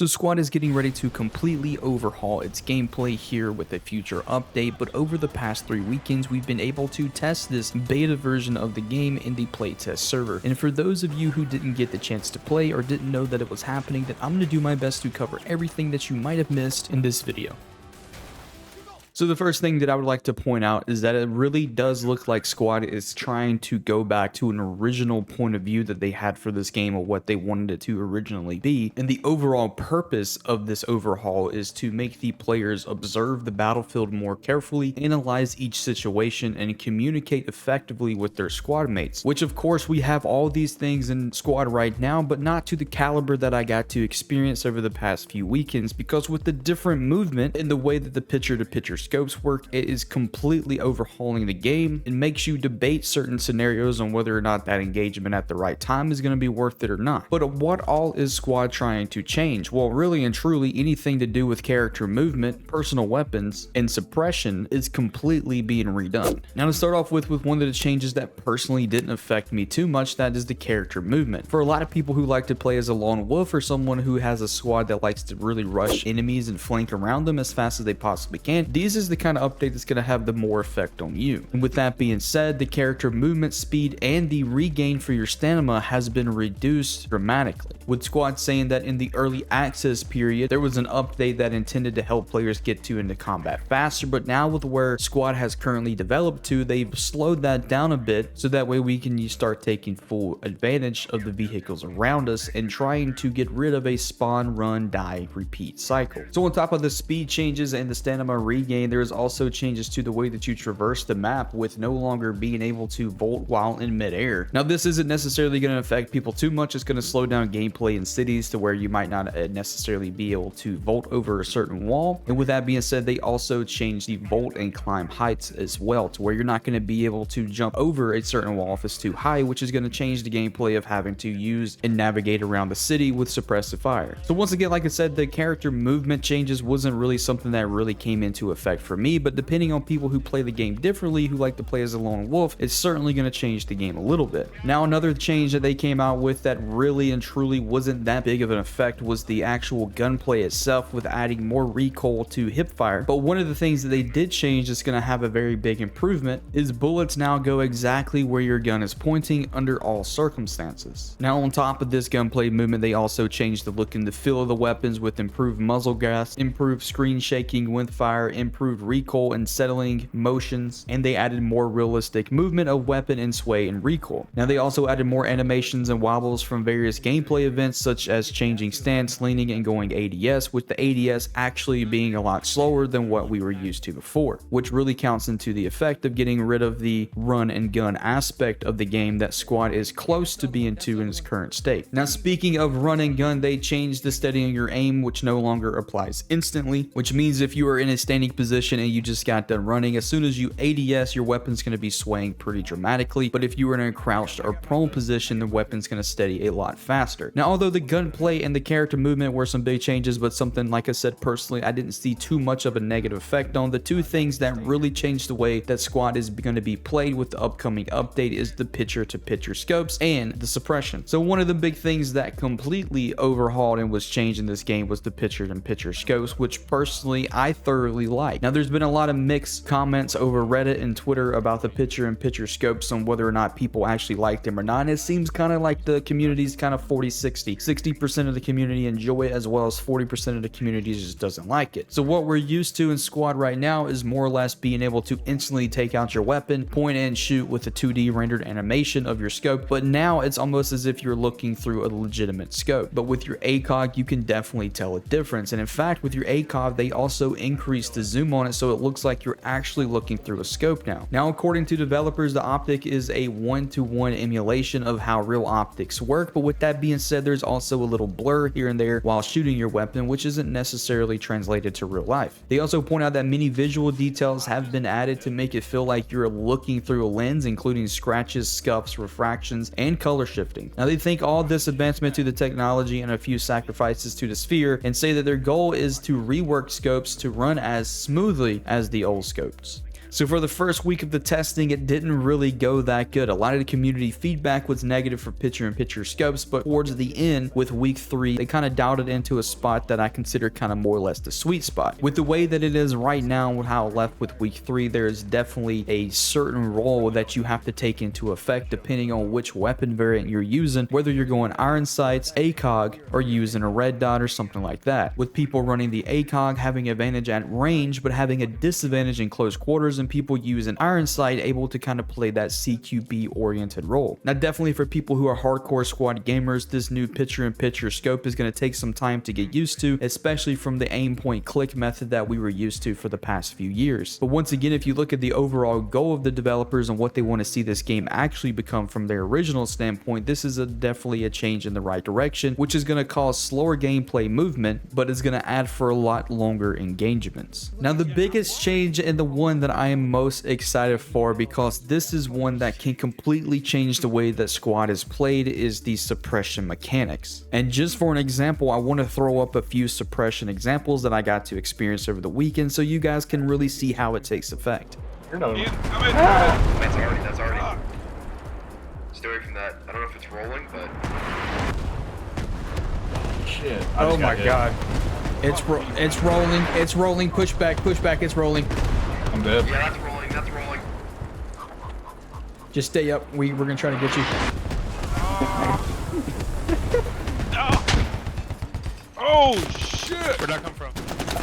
So Squad is getting ready to completely overhaul its gameplay here with a future update, but over the past 3 weekends we've been able to test this beta version of the game in the playtest server. And for those of you who didn't get the chance to play or didn't know that it was happening, then I'm going to do my best to cover everything that you might have missed in this video. So the first thing that I would like to point out is that it really does look like Squad is trying to go back to an original point of view that they had for this game, or what they wanted it to originally be. And the overall purpose of this overhaul is to make the players observe the battlefield more carefully, analyze each situation, and communicate effectively with their squad mates. Which of course we have all these things in Squad right now, but not to the caliber that I got to experience over the past few weekends, because with the different movement and the way that the picture-to-picture scopes work, it is completely overhauling the game and makes you debate certain scenarios on whether or not that engagement at the right time is going to be worth it or not. But what all is Squad trying to change? Well, really and truly anything to do with character movement, personal weapons, and suppression is completely being redone. Now to start off with one of the changes that personally didn't affect me too much, that is the character movement. For a lot of people who like to play as a lone wolf, or someone who has a squad that likes to really rush enemies and flank around them as fast as they possibly can, this is the kind of update that's going to have the more effect on you. And with that being said, the character movement speed and the regain for your stamina has been reduced dramatically, with Squad saying that in the early access period there was an update that intended to help players get into combat faster, but now with where Squad has currently developed to, they've slowed that down a bit so that way we can start taking full advantage of the vehicles around us and trying to get rid of a spawn, run, die, repeat cycle. So on top of the speed changes and the stamina regain, there's also changes to the way that you traverse the map, with no longer being able to vault while in midair. Now this isn't necessarily going to affect people too much. It's going to slow down gameplay in cities to where you might not necessarily be able to vault over a certain wall. And with that being said, they also changed the vault and climb heights as well, to where you're not going to be able to jump over a certain wall if it's too high, which is going to change the gameplay of having to use and navigate around the city with suppressive fire. So once again, like I said, the character movement changes wasn't really something that really came into effect for me, but depending on people who play the game differently, who like to play as a lone wolf, it's certainly going to change the game a little bit. Now another change that they came out with that really and truly wasn't that big of an effect was the actual gunplay itself, with adding more recoil to hipfire. But one of the things that they did change that's going to have a very big improvement is bullets now go exactly where your gun is pointing under all circumstances. Now on top of this gunplay movement, they also changed the look and the feel of the weapons, with improved muzzle gas, improved screen shaking with fire, improved recoil and settling motions, and they added more realistic movement of weapon and sway and recoil. Now they also added more animations and wobbles from various gameplay events, such as changing stance, leaning, and going ADS, with the ADS actually being a lot slower than what we were used to before, which really counts into the effect of getting rid of the run and gun aspect of the game that Squad is close to being to in its current state. Now speaking of run and gun, they changed the steadying your aim, which no longer applies instantly, which means if you are in a standing position and you just got done running, as soon as you ADS, your weapon's going to be swaying pretty dramatically, but if you were in a crouched or prone position, the weapon's going to steady a lot faster. Now although the gunplay and the character movement were some big changes, but something, like I said, personally I didn't see too much of a negative effect on, the two things that really changed the way that Squad is going to be played with the upcoming update is the picture-to-picture scopes and the suppression. So one of the big things that completely overhauled and was changed in this game was the picture-to-picture scopes, which personally I thoroughly like. Now there's been a lot of mixed comments over Reddit and Twitter about the picture-in-picture scopes on whether or not people actually like them or not, and it seems kind of like the community's kind of 40-60. 60% of the community enjoy it, as well as 40% of the community just doesn't like it. So what we're used to in Squad right now is more or less being able to instantly take out your weapon, point and shoot with a 2D rendered animation of your scope, but now it's almost as if you're looking through a legitimate scope. But with your ACOG, you can definitely tell a difference, and in fact with your ACOG they also increased the zoom on it, so it looks like you're actually looking through a scope now. Now according to developers, the optic is a 1-to-1 emulation of how real optics work, but with that being said, there's also a little blur here and there while shooting your weapon, which isn't necessarily translated to real life. They also point out that many visual details have been added to make it feel like you're looking through a lens, including scratches, scuffs, refractions, and color shifting. Now they think all this advancement to the technology and a few sacrifices to the sphere, and say that their goal is to rework scopes to run as smoothly as the old scopes. So for the first week of the testing, it didn't really go that good. A lot of the community feedback was negative for picture-in-picture scopes, but towards the end with week 3, they kind of dialed it into a spot that I consider kind of more or less the sweet spot. With the way that it is right now, with how it left with week 3, there is definitely a certain role that you have to take into effect depending on which weapon variant you're using, whether you're going iron sights, ACOG, or using a red dot or something like that. With people running the ACOG having advantage at range but having a disadvantage in close quarters, and people using iron sight able to kind of play that CQB oriented role. Now definitely for people who are hardcore squad gamers, this new picture-in-picture scope is going to take some time to get used to, especially from the aim point click method that we were used to for the past few years. But once again, if you look at the overall goal of the developers and what they want to see this game actually become from their original standpoint, this is definitely a change in the right direction, which is going to cause slower gameplay movement, but is going to add for a lot longer engagements. Now the biggest change, and the one that I am most excited for, because this is one that can completely change the way that squad is played, is the suppression mechanics. And just for an example, I want to throw up a few suppression examples that I got to experience over the weekend so you guys can really see how it takes effect. That's already. Stay away from that. I don't know if it's rolling, but... Shit. Oh my god. It's rolling. It's rolling. Push back. Push back. It's rolling. I'm dead. Yeah, that's rolling. That's rolling. Just stay up. We're gonna try to get you. Oh shit! Where'd that come from?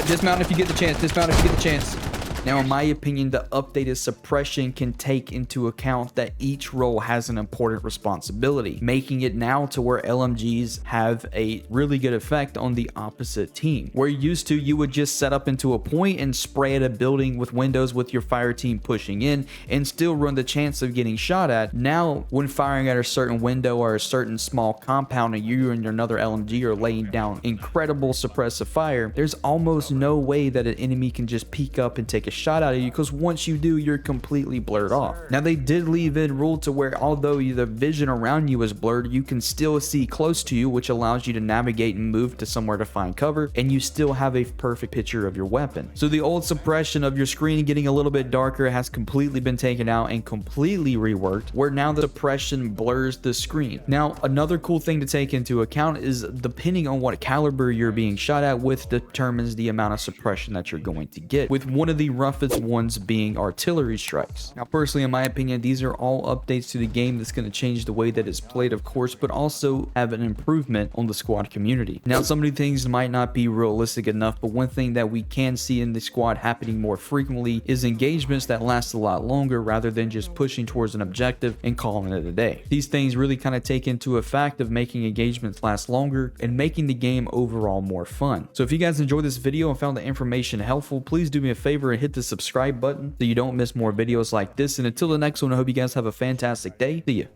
Dismount if you get the chance. Dismount if you get the chance. Now, in my opinion, the updated suppression can take into account that each role has an important responsibility, making it now to where LMGs have a really good effect on the opposite team. Where used to, you would just set up into a point and spray at a building with windows with your fire team pushing in and still run the chance of getting shot at. Now, when firing at a certain window or a certain small compound and you and another LMG are laying down incredible suppressive fire, there's almost no way that an enemy can just peek up and take a shot out of you, because once you do, you're completely blurred off. Now they did leave in rule to where although the vision around you is blurred, you can still see close to you, which allows you to navigate and move to somewhere to find cover, and you still have a perfect picture of your weapon. So the old suppression of your screen getting a little bit darker has completely been taken out and completely reworked, where now the suppression blurs the screen. Now another cool thing to take into account is depending on what caliber you're being shot at with determines the amount of suppression that you're going to get, with one of the roughest ones being artillery strikes. Now personally, in my opinion, these are all updates to the game that's going to change the way that it's played, of course, but also have an improvement on the squad community. Now some of the things might not be realistic enough, but one thing that we can see in the squad happening more frequently is engagements that last a lot longer rather than just pushing towards an objective and calling it a day. These things really kind of take into effect of making engagements last longer and making the game overall more fun. So if you guys enjoyed this video and found the information helpful, please do me a favor and hit the subscribe button so you don't miss more videos like this. And until the next one, I hope you guys have a fantastic day. See ya.